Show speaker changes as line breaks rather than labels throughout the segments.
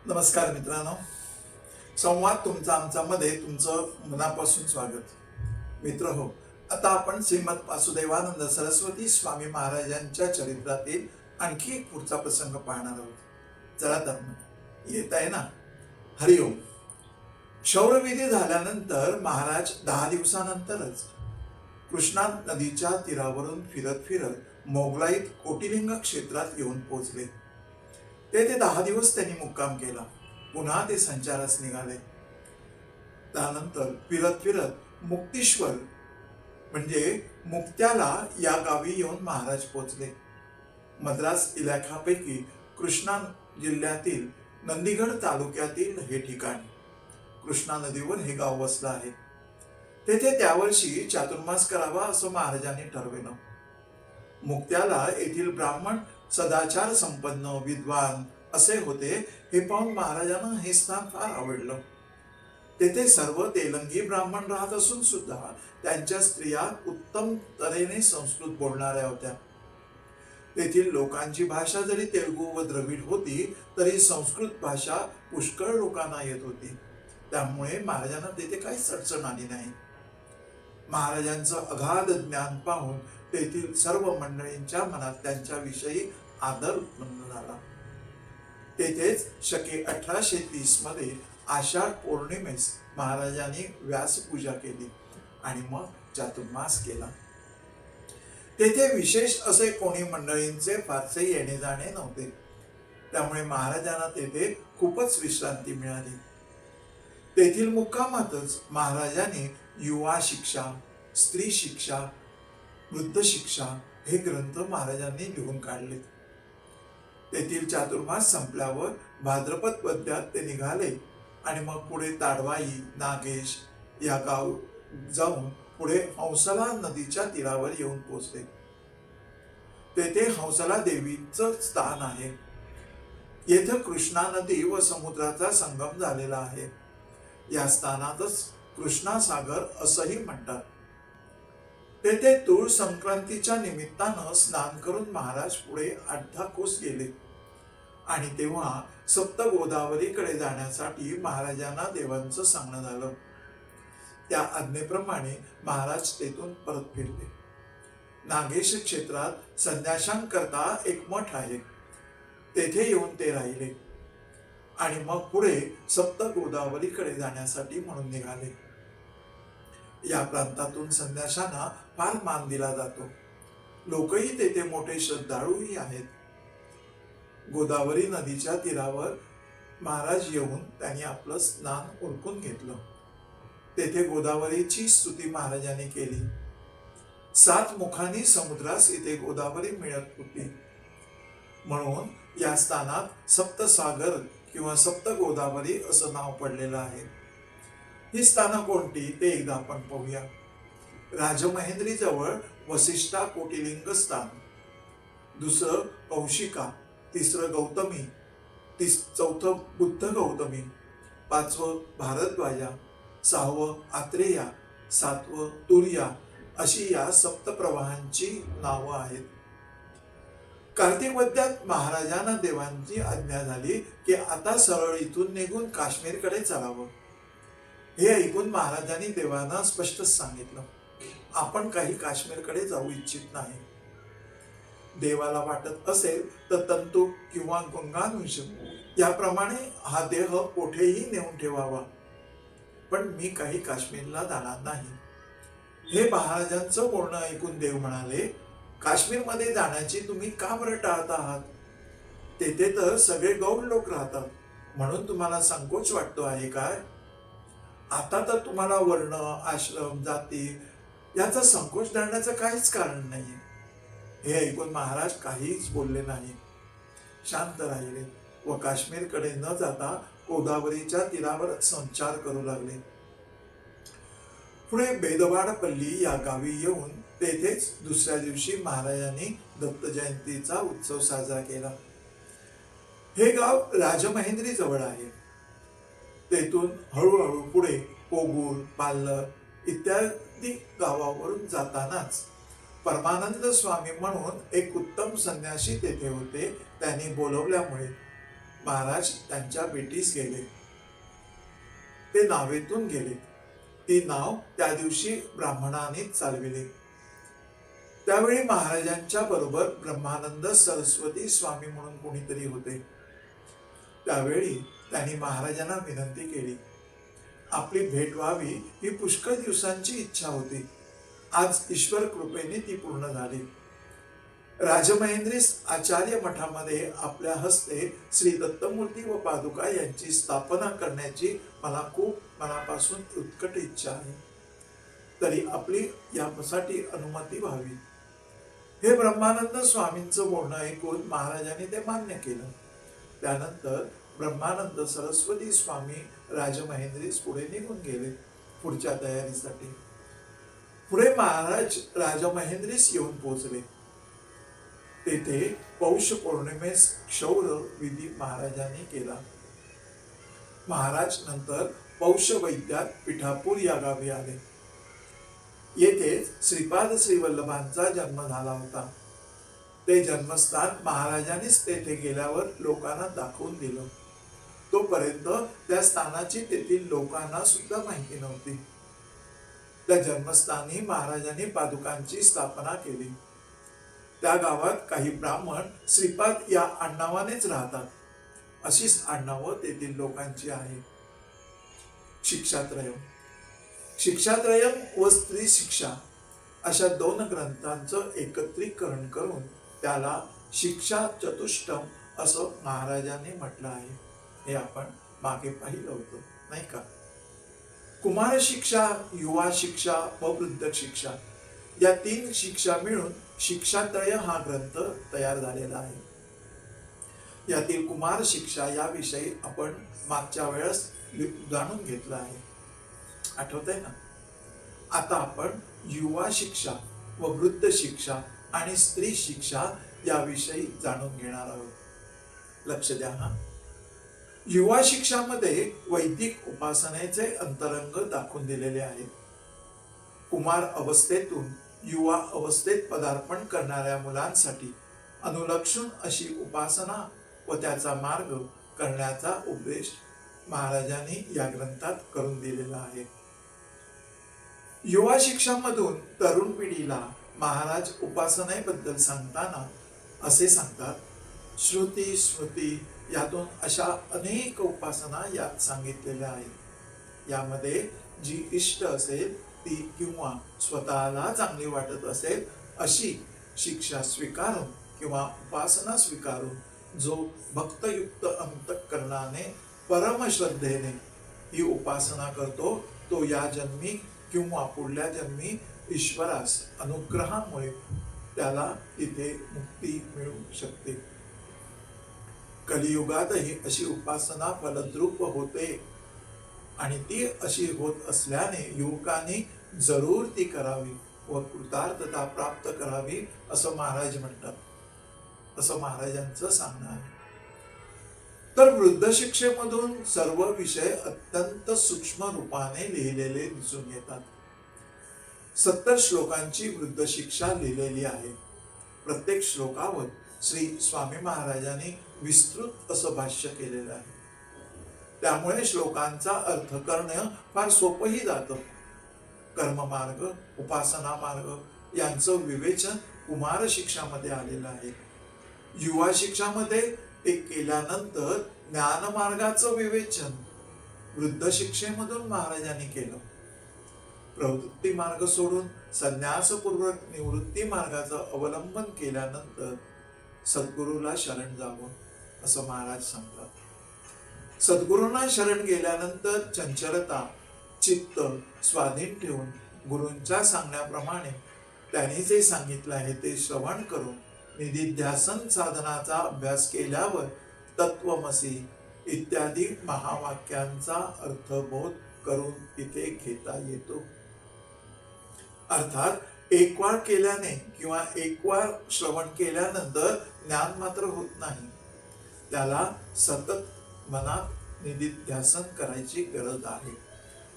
नमस्कार मित्रांनो, संवाद तुमचा आमच्यामध्ये तुमचं मनापासून स्वागत. मित्र हो, आता आपण श्रीमद वासुदेवानंद सरस्वती स्वामी महाराजांच्या चरित्रातील आणखी एक पुढचा प्रसंग पाहणार आहोत. चला तर मग येत आहे ना. हरिओम. क्षौरविधी झाल्यानंतर महाराज 10 दिवसानंतरच कृष्णा नदीच्या तीरावरून फिरत फिरत मोगलाईत कोटिलिंग क्षेत्रात येऊन पोहोचले. तेथे 10 दिवस त्यांनी मुक्काम केला. पुन्हा ते संचारास निघाले. त्यानंतर फिरत फिरत मुक्तीश्वर म्हणजे मुक्त्याला या गावी येऊन महाराज पोहोचले. मद्रास इलाख्यापैकी कृष्णा जिल्ह्यातील नंदीगड तालुक्यातील हे ठिकाण. कृष्णा नदीवर हे गाव वसलं आहे. तेथे त्यावर्षी चातुर्मास करावा असं महाराजांनी ठरविलं. मुक्त्याला येथील ब्राह्मण सदाचार संपन्न विद्वान असे होते. हे पाहून महाराजांना हे स्थान फार आवडलं. तेथे सर्व तेलंगी ब्राह्मण राहत असून सुद्धा त्यांच्या स्त्रिया उत्तम तऱ्हेने संस्कृत बोलणाऱ्या होत्या. तेथील लोकांची भाषा जरी तेलुगू व द्रविड होती तरी संस्कृत भाषा पुष्कळ लोकांना येत होती. त्यामुळे महाराजांना तेथे काहीच अडचण आली नाही. महाराजांचं अगाध ज्ञान पाहून तेथील सर्व मंडळींच्या मनात त्यांच्याविषयी आदर उत्पन्न झाला. तेथेच शके 1830 मध्ये आषाढ पौर्णिमेस महाराजांनी व्यासपूजा केली आणि मग चातुर्मास केला. तेथे विशेष असे कोणी मंडळींचे फारसे येणे जाणे नव्हते. त्यामुळे महाराजांना तेथे खूपच विश्रांती मिळाली. तेथील मुक्कामातच महाराजांनी युवा शिक्षा, स्त्री शिक्षा, वृद्ध शिक्षा हे ग्रंथ महाराजांनी लिहून काढले. तेथील चातुर्मास संपल्यावर भाद्रपद वद्यात ते निघाले आणि मग पुढे ताडवाई, नागेश या गाव जाऊन पुढे हंसला नदीच्या तीरावर येऊन पोहोचले. तेथे हंसला देवीचं स्थान आहे. येथे कृष्णा नदी व समुद्राचा संगम झालेला आहे. या स्थानातच कृष्णा सागर असंही म्हणतात. तेथे तूळ संक्रांतीच्या निमित्तानं स्नान करून महाराज पुढे 8-10 कोस गेले आणि तेव्हा सप्त गोदावरीकडे जाण्यासाठी महाराजांना देवांचं सांगणं झालं. त्या आज्ञेप्रमाणे महाराज तेथून परत फिरले. नागेश क्षेत्रात संन्याशांकरता एक मठ आहे. तेथे येऊन ते राहिले आणि मग पुढे सप्त गोदावरीकडे जाण्यासाठी म्हणून निघाले. या प्रांतातून संन्याशांना फार मान दिला जातो. लोकही तेथे मोठे श्रद्धाळूही आहेत. गोदावरी नदीच्या तीरावर महाराज येऊन त्यांनी आपलं स्नान उरकून घेतलं. तेथे गोदावरीची स्तुती महाराजांनी केली. 7 मुखांनी समुद्रास इथे गोदावरी मिळत होती म्हणून या स्थानात सप्तसागर किंवा सप्त गोदावरी असं नाव पडलेलं आहे. ही स्थानं कोणती ते एकदा आपण पाहूया. राजमहेंद्री जवळ वसिष्ठा कोटिलिंग स्थान, दुसरं कौशिका, तिसरं गौतमी, चौथं बुद्ध गौतमी, 5वं भारद्वाजा, 6वं आत्रेया, 7वं तुर्या अशी या सप्तप्रवाहांची नावं आहेत. कार्तिक वद्यात महाराजांना देवांची आज्ञा झाली की आता सरळ इथून निघून काश्मीरकडे चालावं. हे ऐकून महाराजांनी देवांना स्पष्टच सांगितलं, आपण काही काश्मीरकडे जाऊ इच्छित नाही. देवाला वाटत असेल तर तंतू किंवा गंगानुष याप्रमाणे हा देह कोठेही नेऊन ठेवावा, पण मी काही काश्मीरला जाणार नाही. हे महाराजांचं बोलणं ऐकून देव म्हणाले, काश्मीरमध्ये जाण्याची तुम्ही का बरं टाळत आहात? तेथे तर सगळे गौड लोक राहतात, म्हणून तुम्हाला संकोच वाटतो आहे काय? आता तर तुम्हाला वर्ण, आश्रम, जाती याचा संकोच धरण्याचं काहीच कारण नाही. हे ऐकून महाराज काहीच बोलले नाही, शांत राहिले व काश्मीरकडे न जाता गोदावरीच्या तीरावर संचार करू लागले. पुढे बेदवाडपल्ली या गावी येऊन तेथेच दुसऱ्या दिवशी महाराजांनी दत्त जयंतीचा उत्सव साजरा केला. हे गाव राजमहेंद्री जवळ आहे. तेथून हळूहळू पुढे कोगूर, पाल्लर इत्यादी गावावरून जातानाच परमानंद स्वामी म्हणून एक उत्तम संन्यासी तेथे होते. त्यांनी बोलवल्यामुळे महाराज त्यांच्या भेटीस गेले. ते नावेतून गेले. ती नाव त्या दिवशी ब्राह्मणाने चालविली. त्यावेळी महाराजांच्या बरोबर ब्रह्मानंद सरस्वती स्वामी म्हणून कोणीतरी होते. त्यावेळी त्यांनी महाराजांना विनंती केली. आपली भेट व्हावी ही पुष्कळ दिवसांची इच्छा होती. आज ईश्वर कृपेने ती पूर्ण झाली. राजमहेंद्रीस आचार्य मठामध्ये आपल्या हस्ते श्री दत्तमूर्ती व पादुका यांची स्थापना करण्याची मला खूप मनापासून उत्कट इच्छा आहे. तरी आपली यासाठी अनुमती व्हावी. हे ब्रह्मानंद स्वामींचं बोलणं ऐकून महाराजांनी ते मान्य केलं. त्यानंतर ब्रह्मानंद सरस्वती स्वामी राजमहेंद्रीस पुढे निघून गेले पुढच्या तयारीसाठी. पुढे महाराज राजमहेंद्रीस येऊन पोहोचले. तेथे पौष पौर्णिमेस क्षौर विधी महाराजांनी केला. महाराज नंतर पौष वैद्यात पिठापूर या गावी आले. येथेच श्रीपाद श्रीवल्लभांचा जन्म झाला होता. ते जन्मस्थान महाराजांनीच तेथे गेल्यावर लोकांना दाखवून दिलं. तोपर्यंत त्या स्थानाची तेथील लोकांना सुद्धा माहिती नव्हती. त्या जन्मस्थानी महाराजांनी पादुकांची स्थापना केली. त्या गावात काही ब्राह्मण श्रीपाद या आडनावानेच राहतात. अशीच आडनावं तेथील लोकांची आहे. शिक्षात्रयम शिक्षात्रयम व स्त्री शिक्षा अशा 2 ग्रंथांचं एकत्रीकरण करून त्याला शिक्षा चतुष्टम असं महाराजांनी म्हटलं आहे. हे आपण मागे पाहिलं होतं, नाही का? कुमार शिक्षा, युवा शिक्षा व वृद्ध शिक्षा या 3 शिक्षा मिळून शिक्षात्रय हा ग्रंथ तयार झालेला आहे. यातील कुमार शिक्षा याविषयी आपण मागच्या वेळेस जाणून घेतलं आहे, आठवतंय ना? आता आपण युवा शिक्षा व वृद्ध शिक्षा आणि स्त्री शिक्षा याविषयी जाणून घेणार आहोत. लक्ष द्या हा. युवा शिक्षामध्ये वैदिक उपासनेचे अंतरंग दाखवून दिलेले आहेत. कुमार अवस्थेतून युवा अवस्थेत पदार्पण करणाऱ्या मुलांसाठी अनुलक्षून अशी उपासना व त्याचा मार्ग करण्याचा उपदेश महाराजांनी या ग्रंथात करून दिलेला आहे. युवा शिक्षामधून तरुण पिढीला महाराज उपासनेबद्दल सांगताना असे सांगतात. श्रुती स्मृती यातून अशा अनेक उपासना यात सांगितलेल्या आहेत. यामध्ये जी इष्ट असेल ती किंवा स्वतःला चांगली वाटत असेल अशी शिक्षा स्वीकारून किंवा उपासना स्वीकारून जो भक्तयुक्त अंतःकरणाने परमश्रद्धेने ही उपासना करतो तो या जन्मी किंवा पुढल्या जन्मी ईश्वरास अनुग्रहामुळे त्याला इथे मुक्ती मिळू शकते. कलियुगातही अशी उपासना फलद्रूप होते आणि ती अशी होत असल्याने युवकांनी जरूर ती करावी व कृतार्थता प्राप्त करावी असं महाराज म्हणतात. असं महाराजांचं सांगणं आहे. तर वृद्ध शिक्षेमधून सर्व विषय अत्यंत सूक्ष्म रूपाने लिहिलेले दिसून येतात. 70 श्लोकांची वृद्ध शिक्षा लिहिलेली आहे. प्रत्येक श्लोकावर श्री स्वामी महाराजांनी विस्तृत असं भाष्य केलेलं आहे. त्यामुळे श्लोकांचा अर्थ करणं फार सोपंही जातं. कर्ममार्ग, उपासना मार्ग यांचं विवेचन कुमार शिक्षामध्ये आलेलं आहे. युवा शिक्षामध्ये ते केल्यानंतर ज्ञानमार्गाचं विवेचन वृद्ध शिक्षेमधून महाराजांनी केलं. प्रवृत्ती मार्ग सोडून संन्यासपूर्वक निवृत्ती मार्गाचं अवलंबन केल्यानंतर सद्गुरूला शरण जावं असं महाराज सांगतात. सद्गुरूंना शरण गेल्यानंतर चंचलता चित्त स्वाधीन ठेवून गुरूंच्या सांगण्याप्रमाणे त्यांनी जे सांगितलं आहे ते श्रवण करून निधिध्यासन साधनाचा अभ्यास केल्यावर तत्वमसी इत्यादी महावाक्यांचा अर्थबोध करून तिथे घेता येतो. अर्थात एक वार केल्याने किंवा एक वार श्रवण केल्यानंतर ज्ञान मात्र होत नाही. त्याला सतत मनात निधिध्यासन करायची गरज आहे,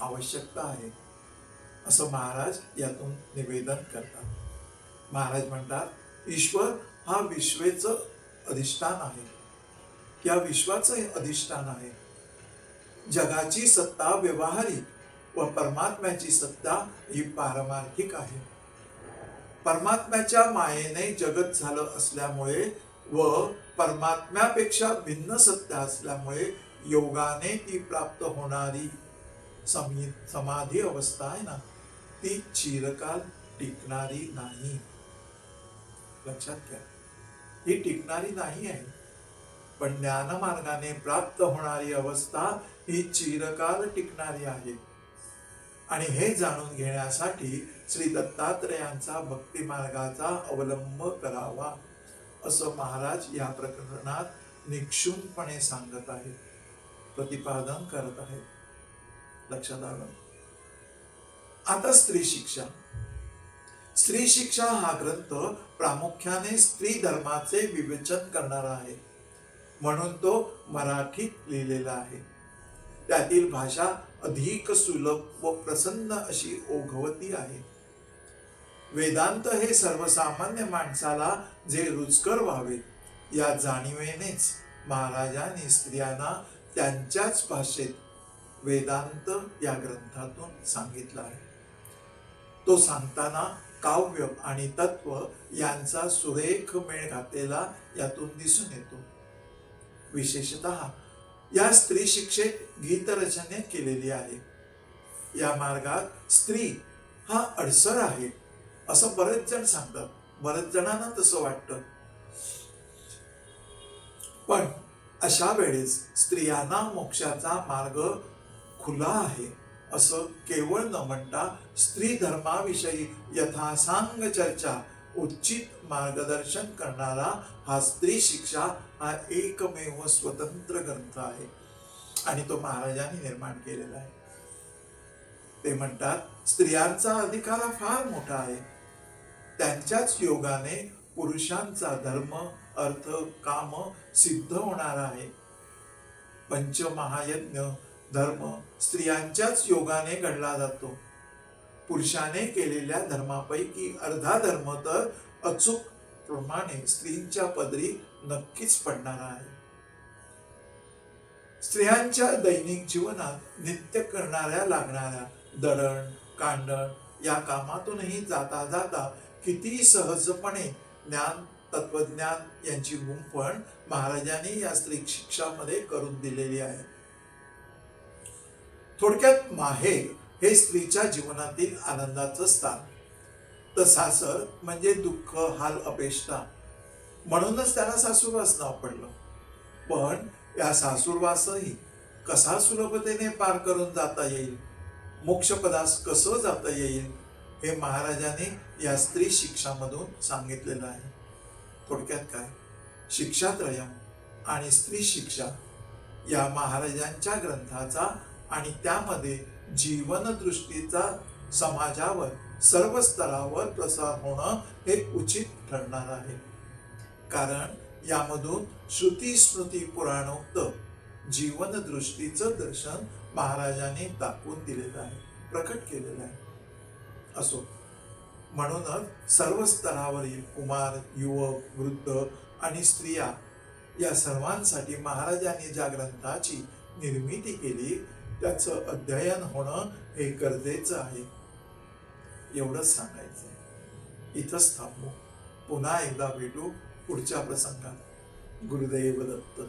आवश्यकता आहे असं महाराज यातून निवेदन करतात. महाराज म्हणतात ईश्वर हा विश्वेचं अधिष्ठान आहे. या विश्वाचं अधिष्ठान आहे. जगाची सत्ता व्यवहारिक व परमात्म्याची सत्ता ही पारमार्थिक आहे. परमात्म्याच्या मायेने जगत झालं असल्यामुळे व परमात्म्यापेक्षा भिन्न सत्ता असल्यामुळे योगाने ती प्राप्त होणारी समाधी अवस्था आहे ना, ती चिरकाल टिकणारी नाही. लक्षात घ्या, ही टिकणारी नाही आहे. पण ज्ञानमार्गाने प्राप्त होणारी अवस्था ही चिरकाल टिकणारी आहे. आणि हे जाणून घेण्यासाठी श्री दत्तात्रेयांचा भक्ती मार्गाचा अवलंब करावा असं महाराज या प्रकरणात निक्षूनपणे सांगत आहेत, प्रतिपादन करत आहेत. लक्षात आलं. आता स्त्री शिक्षा. स्त्री शिक्षा हा ग्रंथ प्रामुख्याने स्त्री धर्माचे विवेचन करणारा आहे, म्हणून तो मराठीत लिहिलेला आहे. त्यातील भाषा अधिक सुलभ व प्रसन्न अशी ओघवती आहे. वेदांत हे सर्वसामान्य माणसाला जे रुचकर व्हावे या जाणीवेनेच महाराजांनी स्त्रियांना त्यांच्याच भाषेत वेदांत या ग्रंथातून सांगितला आहे. तो सांगताना काव्य आणि तत्व यांचा सुरेख मेळ घातलेला यातून दिसून येतो. विशेषतः या स्त्री शिक्षेत गीतरचने केलेली आहे. या मार्गात स्त्री हा अडसर आहे असं बरेच जण सांगतात, बरेच जणांना तसं वाटतं. पण अशा वेळेस स्त्रियांना मोक्षाचा मार्ग खुला आहे असं केवळ न म्हणता स्त्री धर्माविषयी यथासांग चर्चा, उचित मार्गदर्शन करणारा हा स्त्री शिक्षा हा एकमेव स्वतंत्र ग्रंथ आहे आणि तो महाराजांनी निर्माण केलेला आहे. ते म्हणतात, स्त्रियांचा अधिकार हा फार मोठा आहे. त्यांच्याच योगाने पुरुषांचा धर्म, अर्थ, काम सिद्ध होणार आहे. पंचमहायज्ञ धर्म स्त्रियांच्याच योगाने घडला जातो. पुरुषाने केलेल्या धर्मापैकी अर्धा धर्म तर अचूक प्रमाणे स्त्रीच्या पदरी नक्कीच पडणार आहे. स्त्रियांच्या दैनिक जीवनात नित्य करणाऱ्या लागणाऱ्या दळण, कांडण या कामातूनही जाता जाता किती सहजपणे ज्ञान, तत्वज्ञान यांची गुंफण महाराजांनी या स्त्री शिक्षामध्ये करून दिलेली आहे. थोडक्यात माहेर हे स्त्रीच्या जीवनातील आनंदाचं स्थान, तर सासर म्हणजे दुःख, हाल, अपेष्टा. म्हणूनच त्याला सासूरवास नाव पडलं. पण या सासूरवासही कसा सुलभतेने पार करून जाता येईल, मोक्षपदास कसं जाता येईल, हे महाराजांनी या स्त्री शिक्षामधून सांगितलेलं आहे. थोडक्यात काय, शिक्षात्रयम आणि स्त्री शिक्षा या महाराजांच्या ग्रंथाचा आणि त्यामध्ये जीवनदृष्टीचा समाजावर सर्व स्तरावर प्रसार होणं हे उचित ठरणार आहे. कारण यामधून श्रुती, स्मृती, पुराणोक्त जीवनदृष्टीचं दर्शन महाराजांनी दाखवून दिलेलं आहे, प्रकट केलेलं आहे. असो, म्हणूनच सर्व स्तरावरील कुमार, युवक, वृद्ध आणि स्त्रिया या सर्वांसाठी महाराजांनी ज्या ग्रंथाची निर्मिती केली त्याचं अध्ययन होणं हे गरजेचं आहे. एवढंच सांगायचं. इथंच थांबू. पुन्हा एकदा भेटू पुढच्या प्रसंगात. गुरुदेव दत्त.